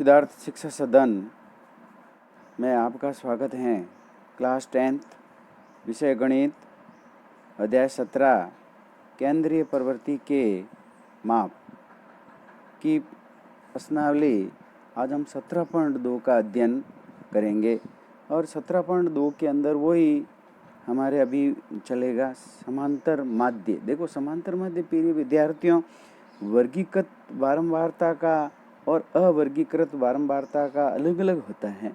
सिद्धार्थ शिक्षा सदन में आपका स्वागत है। क्लास 10th विषय गणित अध्याय 17 केंद्रीय प्रवृत्ति के माप की प्रश्नावली। आज हम 17.2 का अध्ययन करेंगे और 17.2 के अंदर वही हमारे अभी चलेगा समांतर माध्य। देखो, समांतर माध्य प्रिय विद्यार्थियों, वर्गीकृत बारंबारता का और अवर्गीकृत बारंबारता का अलग अलग होता है।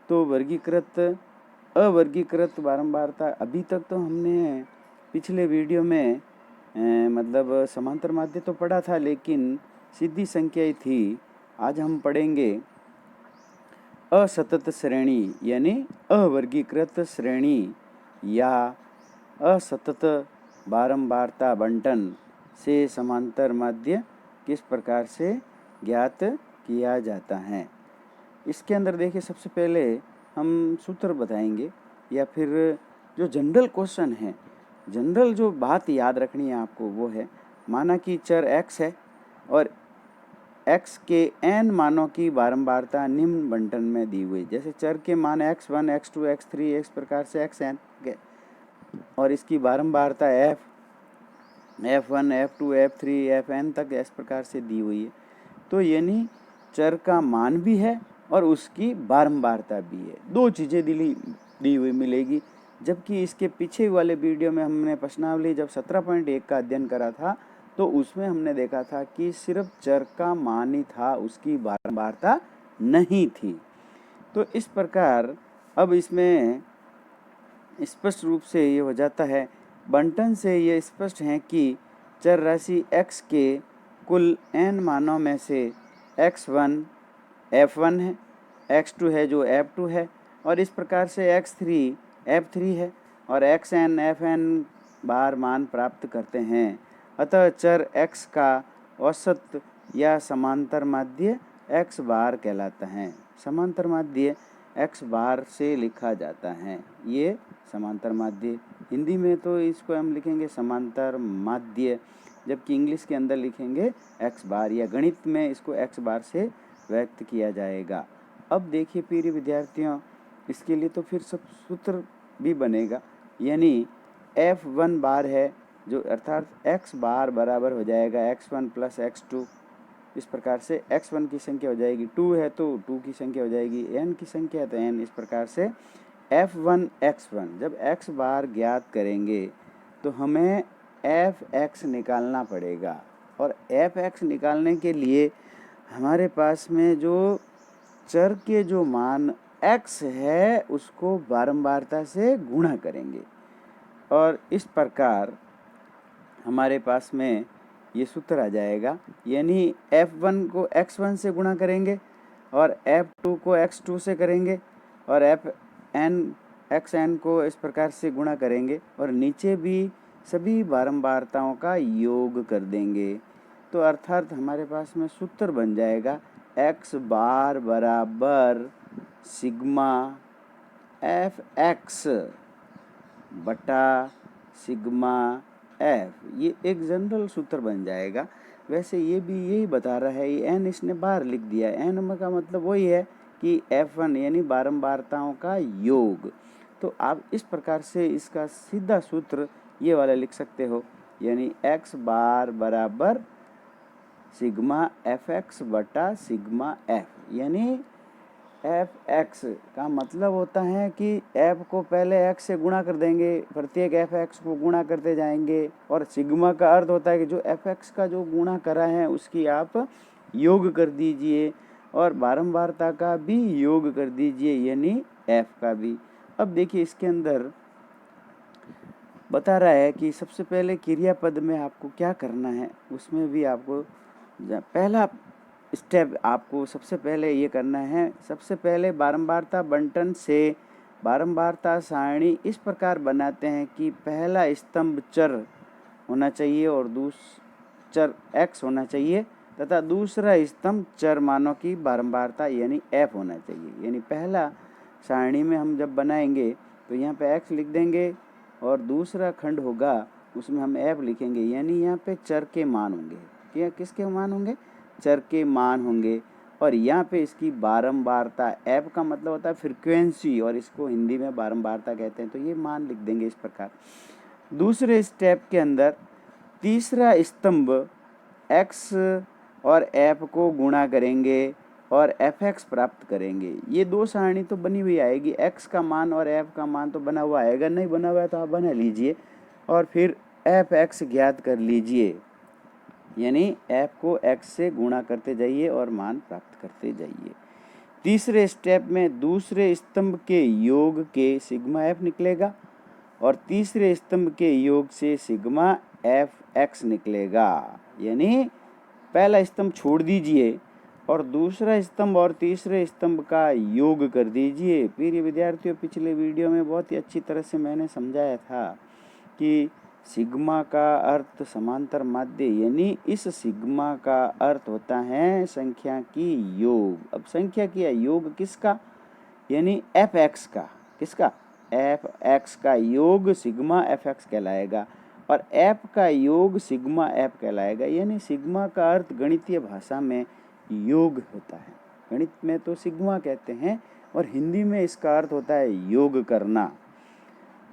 तो वर्गीकृत अवर्गीकृत बारंबारता अभी तक तो हमने पिछले वीडियो में मतलब समांतर माध्य तो पढ़ा था, लेकिन सीधी संख्या ही थी। आज हम पढ़ेंगे असतत श्रेणी यानी अवर्गीकृत श्रेणी या असतत बारंबारता बंटन से समांतर माध्य किस प्रकार से ज्ञात किया जाता है। इसके अंदर देखिए, सबसे पहले हम सूत्र बताएंगे या फिर जो जनरल क्वेश्चन है, जनरल जो बात याद रखनी है आपको वो है, माना कि चर x है और x के n मानों की बारंबारता निम्न बंटन में दी हुई। जैसे चर के मान x1, x2, x3 इस प्रकार से xn और इसकी बारंबारता f1, f2, f3, fn तक इस प्रकार से दी हुई है। तो यानी चर का मान भी है और उसकी बारंबारता भी है, दो चीज़ें दी हुई मिलेगी। जबकि इसके पीछे वाले वीडियो में हमने प्रश्नावली जब 17.1 का अध्ययन करा था तो उसमें हमने देखा था कि सिर्फ चर का मान ही था, उसकी बारंबारता नहीं थी। तो इस प्रकार अब इसमें स्पष्ट रूप से ये हो जाता है, बंटन से ये स्पष्ट है कि चर राशि x के कुल n मानों में से x1 f1 है, x2 है जो f2 है और इस प्रकार से x3 f3 है और xn fn बार मान प्राप्त करते हैं। अतः चर x का औसत या समांतर माध्य x बार कहलाता है। समांतर माध्य x बार से लिखा जाता है। ये समांतर माध्य, हिंदी में तो इसको हम लिखेंगे समांतर माध्य, जबकि इंग्लिश के अंदर लिखेंगे x बार, या गणित में इसको x बार से व्यक्त किया जाएगा। अब देखिए प्रिय विद्यार्थियों, इसके लिए तो फिर सब सूत्र भी बनेगा, यानी f1 बार है जो अर्थात x बार बराबर हो जाएगा x1 प्लस x2। इस प्रकार से x1 की संख्या हो जाएगी 2 है तो 2 की संख्या हो जाएगी, n की संख्या है तो n। इस प्रकार से f1 x1, जब x बार ज्ञात करेंगे तो हमें fx निकालना पड़ेगा और fx निकालने के लिए हमारे पास में जो चर के जो मान x है उसको बारंबारता से गुणा करेंगे और इस प्रकार हमारे पास में ये सूत्र आ जाएगा। यानी f1 को x1 से गुणा करेंगे और f2 को x2 से करेंगे और xn को इस प्रकार से गुणा करेंगे और नीचे भी सभी बारंबारताओं का योग कर देंगे। तो अर्थात हमारे पास में सूत्र बन जाएगा x बार बराबर सिग्मा fx बटा सिग्मा f। ये एक जनरल सूत्र बन जाएगा। वैसे ये भी यही बता रहा है, ये n इसने बाहर लिख दिया है। n का मतलब वही है कि f1 यानी बारंबारताओं का योग। तो आप इस प्रकार से इसका सीधा सूत्र ये वाला लिख सकते हो, यानी x बार बराबर सिग्मा fx बटा सिग्मा f। यानी fx का मतलब होता है कि f को पहले x से गुणा कर देंगे, प्रत्येक fx को गुणा करते जाएंगे, और सिग्मा का अर्थ होता है कि जो fx का जो गुणा करा है उसकी आप योग कर दीजिए और बारंबारता का भी योग कर दीजिए, यानी f का भी। अब देखिए इसके अंदर बता रहा है कि सबसे पहले क्रियापद में आपको क्या करना है, उसमें भी आपको पहला स्टेप आपको सबसे पहले ये करना है। सबसे पहले बारंबारता बंटन से बारंबारता सारणी इस प्रकार बनाते हैं कि पहला स्तंभ चर होना चाहिए और चर x होना चाहिए तथा दूसरा स्तंभ चर मानों की बारंबारता यानी f होना चाहिए। यानी पहला सारणी में हम जब बनाएंगे तो यहाँ पे x लिख देंगे और दूसरा खंड होगा उसमें हम f लिखेंगे, यानी यहाँ पे चर के मान होंगे। क्या किसके मान होंगे? चर के मान होंगे। और यहाँ पे इसकी बारंबारता, एफ का मतलब होता है फ्रीक्वेंसी और इसको हिंदी में बारंबारता कहते हैं, तो ये मान लिख देंगे इस प्रकार। दूसरे स्टेप के अंदर तीसरा स्तंभ एक्स और एफ को गुणा करेंगे और एफ एक्स प्राप्त करेंगे। ये दो सारणी तो बनी हुई आएगी, एक्स का मान और एफ का मान तो बना हुआ आएगा, नहीं बना हुआ है तो आप बना लीजिए और फिर एफ एक्स ज्ञात कर लीजिए, यानी एफ को एक्स से गुणा करते जाइए और मान प्राप्त करते जाइए। तीसरे स्टेप में दूसरे स्तंभ के योग के सिग्मा एफ निकलेगा और तीसरे स्तंभ के योग से सिग्मा एफ एक्स निकलेगा, यानी पहला स्तंभ छोड़ दीजिए और दूसरा स्तंभ और तीसरे स्तंभ का योग कर दीजिए। प्रिय विद्यार्थियों, पिछले वीडियो में बहुत ही अच्छी तरह से मैंने समझाया था कि सिग्मा का अर्थ समांतर माध्य, यानी इस सिग्मा का अर्थ होता है संख्या की योग। अब संख्या की योग किसका, यानी एफ एक्स का, किसका, एफ एक्स का योग सिग्मा एफ एक्स कहलाएगा और एफ का योग सिग्मा एफ कहलाएगा, यानी सिग्मा का अर्थ गणितीय भाषा में योग होता है। गणित में तो सिग्मा कहते हैं और हिंदी में इसका अर्थ होता है योग करना।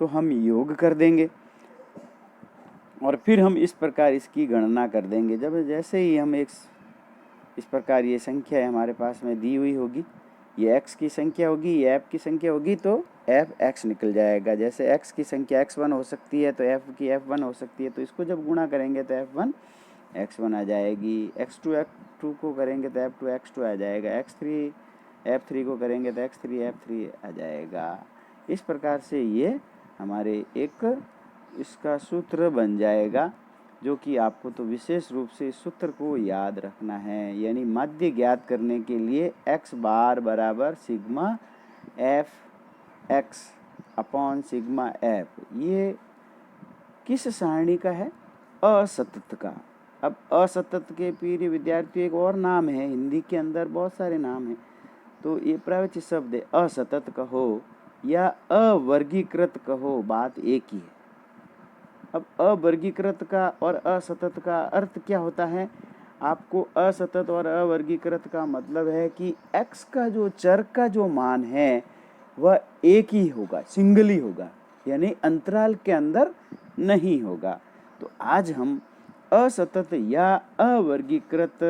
तो हम योग कर देंगे और फिर हम इस प्रकार इसकी गणना कर देंगे। जब जैसे ही हम एक इस प्रकार ये संख्या हमारे पास में दी हुई होगी, ये x की संख्या होगी, ये f की संख्या होगी, तो एफ एक्स निकल जाएगा। जैसे x की संख्या x1 हो सकती है तो f की f1 हो सकती है, तो इसको जब गुणा करेंगे तो f1 x1 आ जाएगी, x2 को करेंगे तो f2 x2 आ जाएगा, x3 f3 को करेंगे तो x3 f3 आ जाएगा। इस प्रकार से ये हमारे एक इसका सूत्र बन जाएगा, जो कि आपको तो विशेष रूप से इस सूत्र को याद रखना है। यानी माध्य ज्ञात करने के लिए x बार बराबर sigma F x upon sigma F, ये किस सारणी का है, असतत का। अब असतत के प्रिय विद्यार्थियों एक और नाम है, हिंदी के अंदर बहुत सारे नाम हैं, तो ये प्रवचित शब्द है, असतत कहो या अवर्गीकृत कहो, बात एक ही है। अब अवर्गीकृत का और असतत का अर्थ क्या होता है, आपको असतत और अवर्गीकृत का मतलब है कि x का जो चर का जो मान है वह एक ही होगा, सिंगल ही होगा, यानी अंतराल के अंदर नहीं होगा। तो आज हम असतत या अवर्गीकृत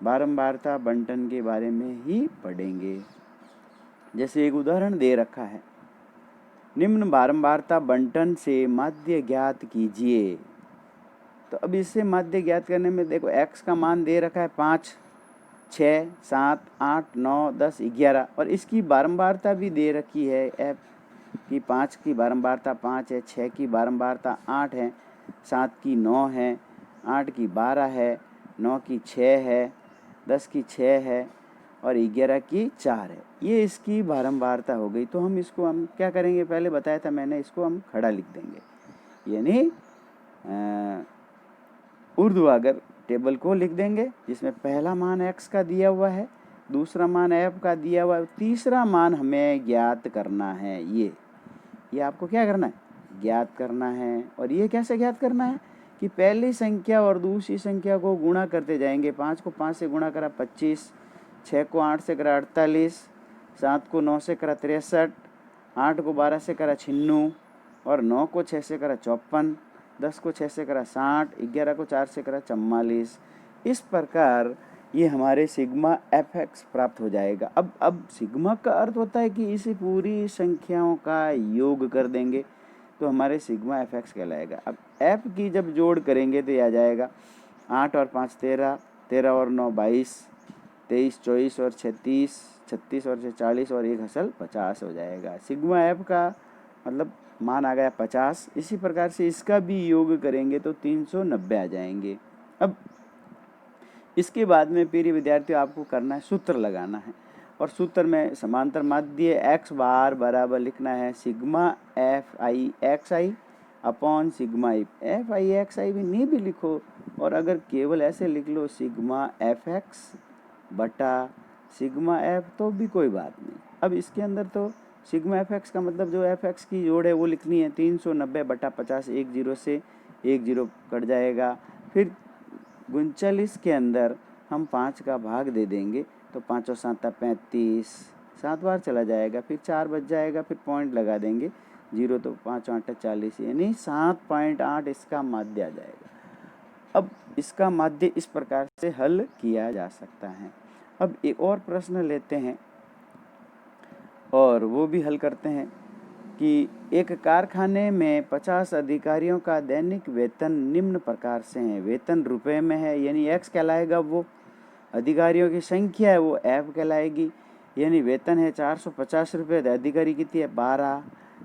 बारंबारता बंटन के बारे में ही पढ़ेंगे। जैसे एक उदाहरण दे रखा है, निम्न बारंबारता बंटन से माध्य ज्ञात कीजिए। तो अब इससे माध्य ज्ञात करने में देखो x का मान दे रखा है 5, 6, 7, 8, 9, 10, 11 और इसकी बारंबारता भी दे रखी है। f की 5 की बारंबारता 5 है, 6 की बारंबारता 8 है, 7 की 9 है, 8 की 12 है, 9 की 6 है, 10 की 6 है और 11 की 4 है। ये इसकी बारंबारता हो गई। तो हम इसको हम क्या करेंगे, पहले बताया था मैंने, इसको हम खड़ा लिख देंगे, यानी ऊर्ध्वाधर टेबल को लिख देंगे, जिसमें पहला मान x का दिया हुआ है, दूसरा मान f का दिया हुआ है, तीसरा मान हमें ज्ञात करना है। ये आपको क्या करना है, ज्ञात करना है। और ये कैसे ज्ञात करना है कि पहली संख्या और दूसरी संख्या को गुणा करते जाएंगे। 5 को 5 से गुणा करा 25, 6 को 8 से करा 48, 7 को 9 से करा 63, 8 को 12 से करा 96 और 9 को 6 से करा 54, 10 को 6 से करा 60, 11 को 4 से करा 44। इस प्रकार ये हमारे सिग्मा एफ एक्स प्राप्त हो जाएगा। अब सिग्मा का अर्थ होता है कि इसी पूरी संख्याओं का योग कर देंगे तो हमारे सिग्मा एफ एक्स कहलाएगा। अब एफ की जब जोड़ करेंगे तो ये आ जाएगा 8 और 5 13, 13 और 9 22, 23 24 और 36, 36 और 40 और 1 हसल 50 हो जाएगा। सिग्मा एफ का मतलब मान आ गया 50। इसी प्रकार से इसका भी योग करेंगे तो 390 आ जाएंगे। अब इसके बाद में प्रिय विद्यार्थियों आपको करना है, सूत्र लगाना है और सूत्र में समांतर माध्य x बार बराबर लिखना है sigma F I X I upon sigma F I X I भी नहीं भी लिखो, और अगर केवल ऐसे लिख लो सिग्मा एफ एक्स बटा सिग्मा एफ तो भी कोई बात नहीं। अब इसके अंदर तो सिग्मा एफ एक्स का मतलब जो एफ एक्स की जोड़ है वो लिखनी है 390 बटा 50, 1 0 से 1 0 कट जाएगा। फिर 39 के अंदर हम 5 का भाग दे देंगे तो 5 और 7 35, 7 बार चला जाएगा, फिर 4 बच जाएगा, फिर पॉइंट लगा देंगे 0, तो 5 8 40, यानी 7.8 इसका माध्य आ जाएगा। अब इसका माध्य इस प्रकार से हल किया जा सकता है। अब एक और प्रश्न लेते हैं और वो भी हल करते हैं कि एक कारखाने में 50 अधिकारियों का दैनिक वेतन निम्न प्रकार से है। वेतन रुपए में है, यानी x कहलाएगा, वो अधिकारियों की संख्या है वो f कहलाएगी। यानी वेतन है 450 रुपये, अधिकारी कितनी है 12,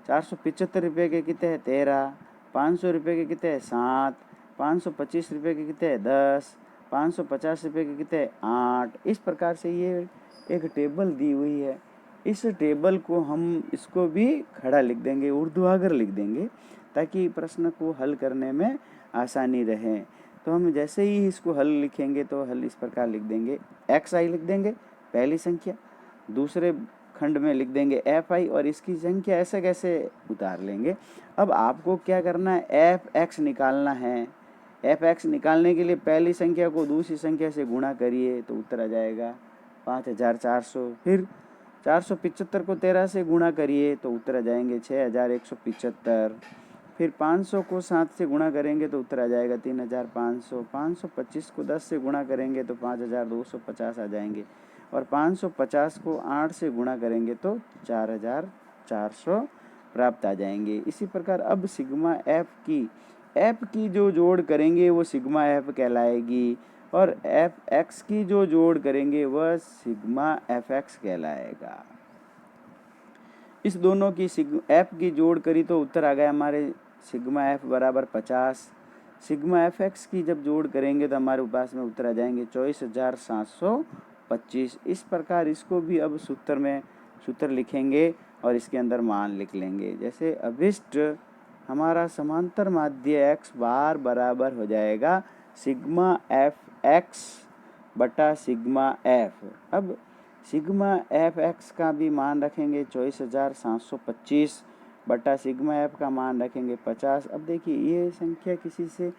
475 रुपये के कितने हैं 13, 500 रुपये के कितने हैं 7, 525 रुपये के कितने हैं 10, 550 रुपये के कितने हैं 8। इस प्रकार से ये एक टेबल दी हुई है। इस टेबल को हम इसको भी खड़ा लिख देंगे, ऊर्ध्वाधर लिख देंगे, ताकि प्रश्न को हल करने में आसानी रहे। तो हम जैसे ही इसको हल लिखेंगे तो हल इस प्रकार लिख देंगे, एक्स आई लिख देंगे पहली संख्या, दूसरे खंड में लिख देंगे एफ आई, और इसकी संख्या ऐसे कैसे उतार लेंगे। अब आपको क्या करना है, एफ एक्स निकालना है। एफ एक्स निकालने के लिए पहली संख्या को दूसरी संख्या से गुणा करिए तो उत्तर आ जाएगा 5400। फिर 475 को 13 से गुणा करिए तो उत्तर आ जाएंगे 6175। फिर 500 को 7 से गुणा करेंगे तो उत्तर आ जाएगा 3500। 525 को 10 से गुणा करेंगे तो 5250 आ जाएंगे, और 550 को 8 से गुणा करेंगे तो 4400 प्राप्त आ जाएंगे। इसी प्रकार अब सिग्मा एफ की जो जोड़ करेंगे वो सिग्मा एफ कहलाएगी, और एफ एक्स की जो जोड़ करेंगे वह सिग्मा एफ एक्स कहलाएगा। इस दोनों की एफ की जोड़ करी तो उत्तर आ गया हमारे सिग्मा एफ बराबर 50। सिग्मा एफ एक्स की जब जोड़ करेंगे तो हमारे पास में उत्तर आ जाएंगे 24725। इस प्रकार इसको भी अब सूत्र लिखेंगे और इसके अंदर मान लिख लेंगे। जैसे अभिष्ट हमारा समांतर माध्य x बार बराबर हो जाएगा सिग्मा एफ एक्स बटा सिग्मा एफ। अब सिग्मा एफ एक्स का भी मान रखेंगे 24725 बटा सिग्मा एफ का मान रखेंगे 50। अब देखिए ये संख्या किसी से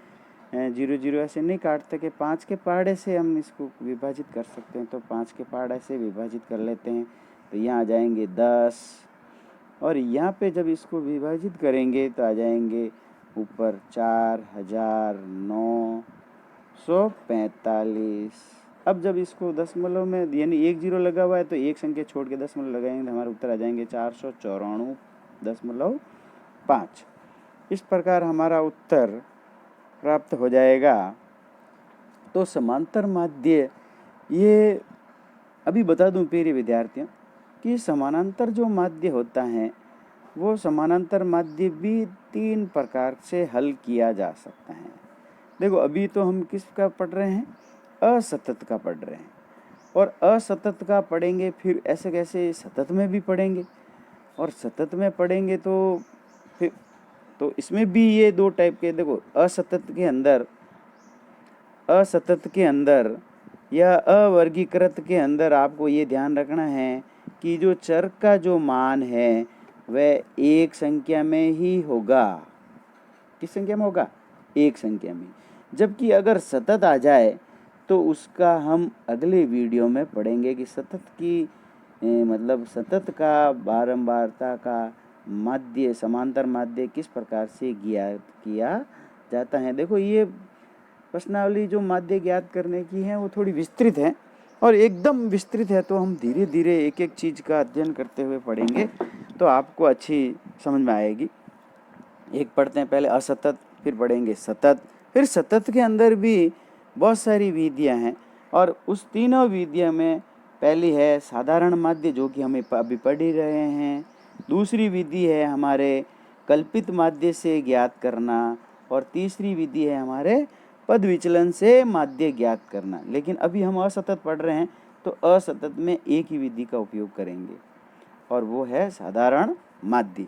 0 ऐसे नहीं काटते कि 5 के पहाड़े से हम इसको विभाजित कर सकते हैं, तो 5 के पहाड़े से विभाजित कर लेते हैं तो यहाँ आ जाएंगे 10, और यहाँ पे जब इसको विभाजित करेंगे तो आ जाएंगे ऊपर 4945। अब जब इसको दशमलव में यानी 1 0 लगा हुआ है तो एक संख्या छोड़ के दशमलव लगाएंगे तो हमारा उत्तर आ जाएंगे 494.5। इस प्रकार हमारा उत्तर प्राप्त हो जाएगा। तो समांतर माध्य, ये अभी बता दूं प्रिय विद्यार्थियों कि समानांतर जो माध्य होता है वो समानांतर माध्य भी 3 प्रकार से हल किया जा सकता है। देखो अभी तो हम किसका पढ़ रहे हैं, असतत का पढ़ रहे हैं, और असतत का पढ़ेंगे फिर ऐसे कैसे सतत में भी पढ़ेंगे, और सतत में पढ़ेंगे तो फिर तो इसमें भी ये 2 टाइप के, देखो असतत के अंदर या अवर्गीकृत के अंदर आपको ये ध्यान रखना है कि जो चर का जो मान है वह एक संख्या में ही होगा। किस संख्या में होगा, एक संख्या में। जबकि अगर सतत आ जाए तो उसका हम अगले वीडियो में पढ़ेंगे कि सतत की मतलब सतत का बारंबारता का माध्य, समांतर माध्य किस प्रकार से ज्ञात किया जाता है। देखो ये प्रश्नावली जो माध्य ज्ञात करने की है वो थोड़ी विस्तृत है और एकदम विस्तृत है, तो हम धीरे धीरे एक एक चीज़ का अध्ययन करते हुए पढ़ेंगे तो आपको अच्छी समझ में आएगी। एक पढ़ते हैं पहले असतत, फिर पढ़ेंगे सतत, फिर सतत के अंदर भी बहुत सारी विधियां हैं, और उस तीनों विधियों में पहली है साधारण माध्य जो कि हमें अभी पढ़ ही रहे हैं, दूसरी विधि है हमारे कल्पित माध्य से ज्ञात करना, और तीसरी विधि है हमारे पद विचलन से माध्य ज्ञात करना। लेकिन अभी हम असतत पढ़ रहे हैं तो असतत में एक ही विधि का उपयोग करेंगे और वो है साधारण माध्य।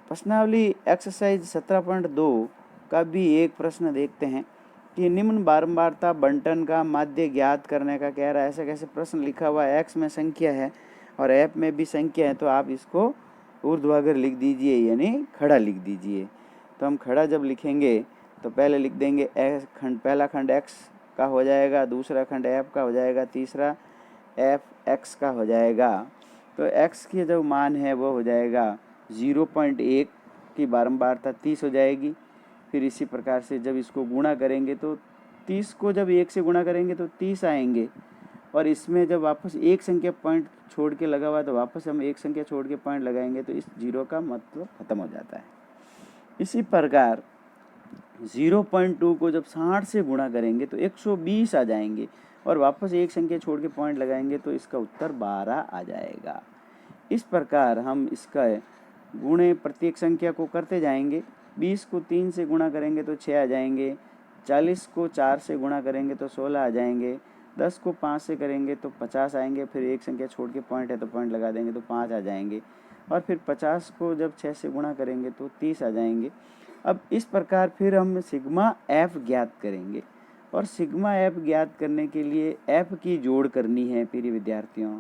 प्रश्नावली एक्सरसाइज 17.2 का भी एक प्रश्न देखते हैं कि निम्न बारंबारता बंटन का माध्य ज्ञात करने का कह रहा है। ऐसे कैसे प्रश्न लिखा हुआ है, एक्स में संख्या है और एफ में भी संख्या है, तो आप इसको ऊर्ध्वाधर लिख दीजिए यानी खड़ा लिख दीजिए। तो हम खड़ा जब लिखेंगे तो पहले लिख देंगे पहला खंड एक्स का हो जाएगा, दूसरा खंड एफ का हो जाएगा, तीसरा एफ एक्स का हो जाएगा, तो एक्स की जो मान है वो हो जाएगा 0.1 की बारंबारता 30 हो जाएगी। फिर इसी प्रकार से जब इसको गुणा करेंगे तो 30 को जब 1 से गुणा करेंगे तो 30 आएंगे, और इसमें जब वापस एक संख्या पॉइंट छोड़ के लगा हुआ है तो वापस हम एक संख्या छोड़ के पॉइंट लगाएंगे तो इस जीरो का मतलब खत्म हो जाता है। इसी प्रकार 0.2 को जब 60 से गुणा करेंगे तो 120 आ जाएंगे, और वापस एक संख्या छोड़ के पॉइंट लगाएंगे तो इसका उत्तर 12 आ जाएगा। इस प्रकार हम इसका गुणे प्रत्येक संख्या को करते जाएंगे। 20 को 3 से गुणा करेंगे तो 6 आ जाएंगे, 40 को 4 से गुणा करेंगे तो 16 आ जाएंगे, 10 को 5 से करेंगे तो 50 आएंगे, फिर एक संख्या छोड़ के पॉइंट है तो पॉइंट लगा देंगे तो 5 आ जाएंगे, और फिर 50 को जब 6 से गुणा करेंगे तो 30 आ जाएंगे। अब इस प्रकार फिर हम सिग्मा एफ ज्ञात करेंगे, और सिग्मा एफ ज्ञात करने के लिए एफ की जोड़ करनी है प्रिय विद्यार्थियों।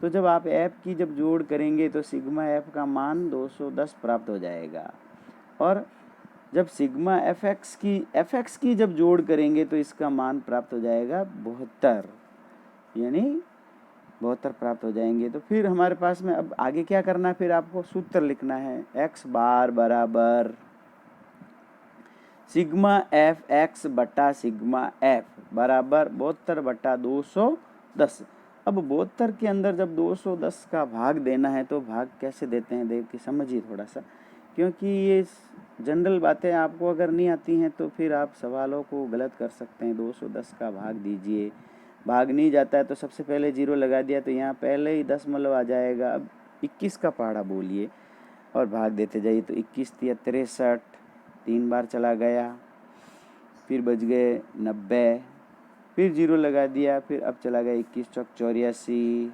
तो जब आप एफ की जब जोड़ करेंगे तो सिग्मा एफ का मान 210 प्राप्त हो जाएगा, और जब सिग्मा एफ एक्स की जब जोड़ करेंगे तो इसका मान प्राप्त हो जाएगा 72, यानी 72 प्राप्त हो जाएंगे। तो फिर हमारे पास में अब आगे क्या करना है, फिर आपको सूत्र लिखना है। एक्स बार बराबर सिग्मा एफ एक्स बटा सिग्मा एफ बराबर 72 बटा 210। अब 72 के अंदर जब 210 का भाग देना है तो भाग कैसे देते हैं देख के समझिए थोड़ा सा, क्योंकि ये जनरल बातें आपको अगर नहीं आती हैं तो फिर आप सवालों को गलत कर सकते हैं। 210 का भाग दीजिए, भाग नहीं जाता है तो सबसे पहले 0 लगा दिया तो यहाँ पहले ही दशमलव आ जाएगा। अब 21 का पहाड़ा बोलिए और भाग देते जाइए, तो 21 × 63, 3 बार चला गया, फिर बच गए 90, फिर 0 लगा दिया, फिर अब चला गया 21 × 84,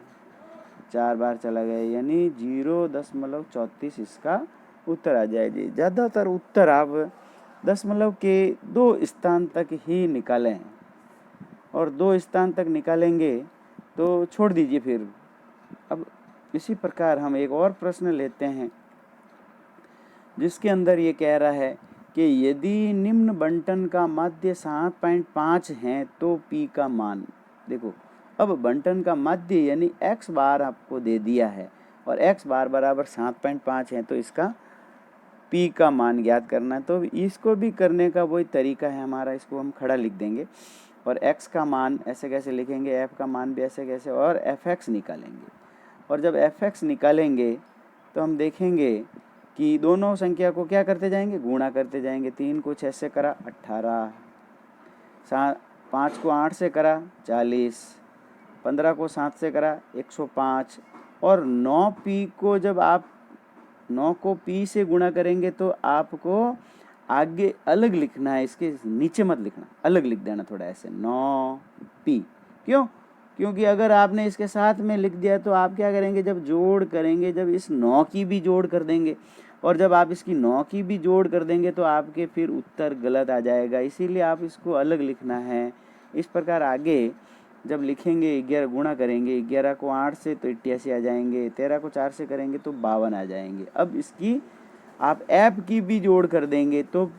4 बार चला गया, यानी 0.34 इसका उत्तर आ जाएगी। ज़्यादातर उत्तर आप दशमलव के 2 स्थान तक ही निकालें, और 2 स्थान तक निकालेंगे तो छोड़ दीजिए फिर। अब इसी प्रकार हम एक और प्रश्न लेते हैं जिसके अंदर ये कह रहा है कि यदि निम्न बंटन का माध्य 7.5 है तो p का मान। देखो, अब बंटन का माध्य यानी x बार आपको दे दिया है, और x बार बराबर 7.5 है तो इसका p का मान ज्ञात करना है। तो इसको भी करने का वही तरीका है हमारा, इसको हम खड़ा लिख देंगे, और x का मान ऐसे कैसे लिखेंगे, f का मान भी ऐसे कैसे, और fx निकालेंगे। और जब fx निकालेंगे तो हम देखेंगे कि दोनों संख्या को क्या करते जाएंगे, गुणा करते जाएंगे। 3 को 6 से करा 18, 5 को 8 से करा 40, 15 को 7 से करा 105, और 9p को जब आप 9 को p से गुणा करेंगे तो आपको आगे अलग लिखना है, इसके नीचे मत लिखना, अलग लिख देना थोड़ा ऐसे 9p। क्यों? क्योंकि अगर आपने इसके साथ में लिख दिया तो आप क्या करेंगे, जब जोड़ करेंगे, जब इस 9 की भी जोड़ कर देंगे, और जब आप इसकी 9 की भी जोड़ कर देंगे तो आपके फिर उत्तर गलत आ जाएगा, इसीलिए आप इसको अलग लिखना है। इस प्रकार आगे जब लिखेंगे 11 गुणा करेंगे, 11 को 8 से तो 88 आ जाएंगे, 13 को 4 से करेंगे तो 52 आ जाएंगे। अब इसकी आप ऐप की भी जोड़ कर देंगे, तो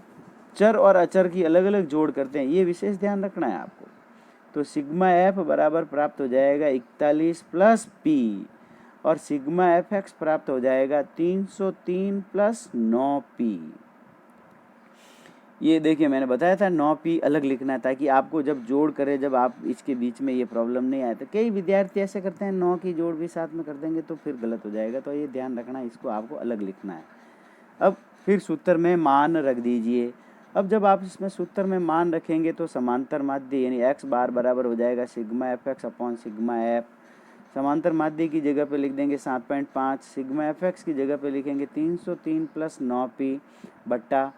चर और अचर की अलग अलग जोड़ करते हैं, ये विशेष ध्यान रखना है आपको। तो सिग्मा एफ बराबर प्राप्त हो जाएगा 41 प्लस p, और सिग्मा एफ एक्स प्राप्त हो जाएगा 303 प्लस 9p। ये देखिए मैंने बताया था 9p अलग लिखना है ताकि आपको जब जोड़ करें, जब आप इसके बीच में ये प्रॉब्लम नहीं आए। तो कई विद्यार्थी ऐसे करते हैं 9 की जोड़ भी साथ में कर देंगे तो फिर गलत हो जाएगा, तो ये ध्यान रखना, इसको आपको अलग लिखना है। अब फिर सूत्र में मान रख दीजिए। अब जब आप इसमें सूत्र में मान रखेंगे तो समांतर माध्य यानी x बार बराबर हो जाएगा sigma F x upon sigma F. समांतर माध्य की जगह पे लिख देंगे 7.5, सिग्मा एफ एक्स की जगह पे लिखेंगे 303 प्लस 9p बट्टा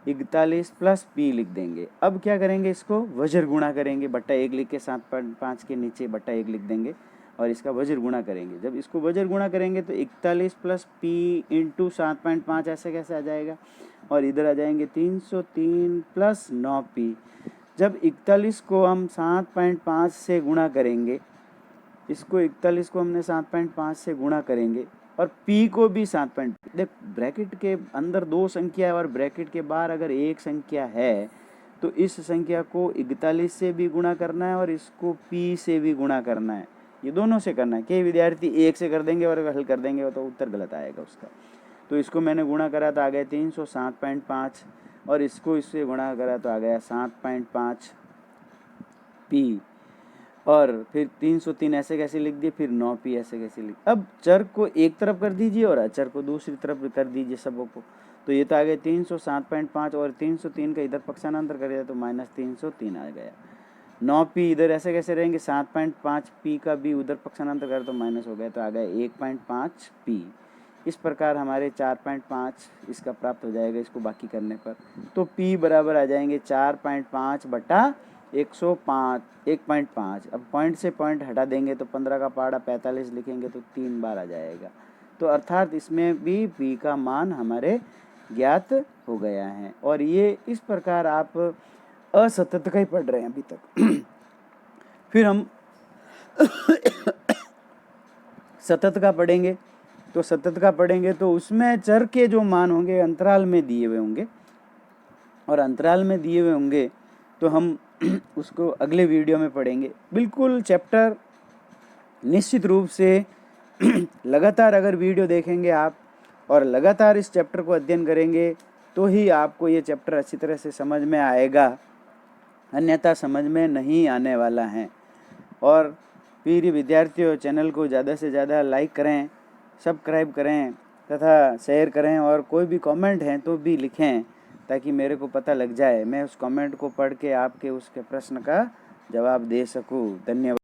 41 प्लस p लिख देंगे। अब क्या करेंगे, इसको वज्र गुणा करेंगे, बट्टा 1 लिख के 7.5 के नीचे बट्टा 1 लिख देंगे और इसका वज्र गुणा करेंगे। जब इसको वज्र गुणा करेंगे तो 41 प्लस p इंटू 7.5 ऐसे कैसे आ जाएगा, और इधर आ जाएंगे 303 प्लस 9p। जब 41 को हम 7.5 से गुणा करेंगे, इसको 41 को हमने 7.5 से गुणा करेंगे, और p को भी 7.5। देख, ब्रैकेट के अंदर 2 संख्या है और ब्रैकेट के बाहर अगर एक संख्या है तो इस संख्या को 41 से भी गुणा करना है और इसको p से भी गुणा करना है, ये दोनों से करना है। कई विद्यार्थी एक से कर देंगे और हल कर देंगे तो उत्तर गलत आएगा उसका। तो इसको मैंने गुणा करा तो आ गया 307.5 और इसको इससे गुणा करा तो आ गया 7.5 पी, और फिर 303 ऐसे कैसे लिख दिए, फिर 9 पी ऐसे कैसे लिख। अब चर को एक तरफ कर दीजिए और अचर को दूसरी तरफ कर दीजिए सबों को। तो ये तो आ गया 307.5 और 303 का इधर पक्षांतर कर दिया तो -303 आ गया। 9 पी इधर ऐसे कैसे रहेंगे, 7.5 पी का भी उधर पक्षांतर कर तो माइनस हो गया तो आ गया 1.5 पी। इस प्रकार हमारे 4.5 इसका प्राप्त हो जाएगा इसको बाकी करने पर। तो पी बराबर आ जाएंगे 4.5 बटा 105 1.5। अब पॉइंट से पॉइंट हटा देंगे तो 15 का पहाड़ा 45 लिखेंगे तो 3 बार आ जाएगा। तो अर्थात इसमें भी पी का मान हमारे ज्ञात हो गया है। और ये इस प्रकार आप असतत का ही पढ़ रहे हैं अभी तक। फिर हम सतत का पढ़ेंगे। तो सतत का पढ़ेंगे तो उसमें चर के जो मान होंगे अंतराल में दिए हुए होंगे, और अंतराल में दिए हुए होंगे तो हम उसको अगले वीडियो में पढ़ेंगे। बिल्कुल चैप्टर निश्चित रूप से लगातार अगर वीडियो देखेंगे आप और लगातार इस चैप्टर को अध्ययन करेंगे तो ही आपको ये चैप्टर अच्छी तरह से समझ में आएगा, अन्यथा समझ में नहीं आने वाला है। और प्रिय विद्यार्थियों, चैनल को ज़्यादा से ज़्यादा लाइक करें, सब्सक्राइब करें तथा शेयर करें, और कोई भी कमेंट हैं तो भी लिखें ताकि मेरे को पता लग जाए, मैं उस कमेंट को पढ़ के आपके उसके प्रश्न का जवाब दे सकूं। धन्यवाद।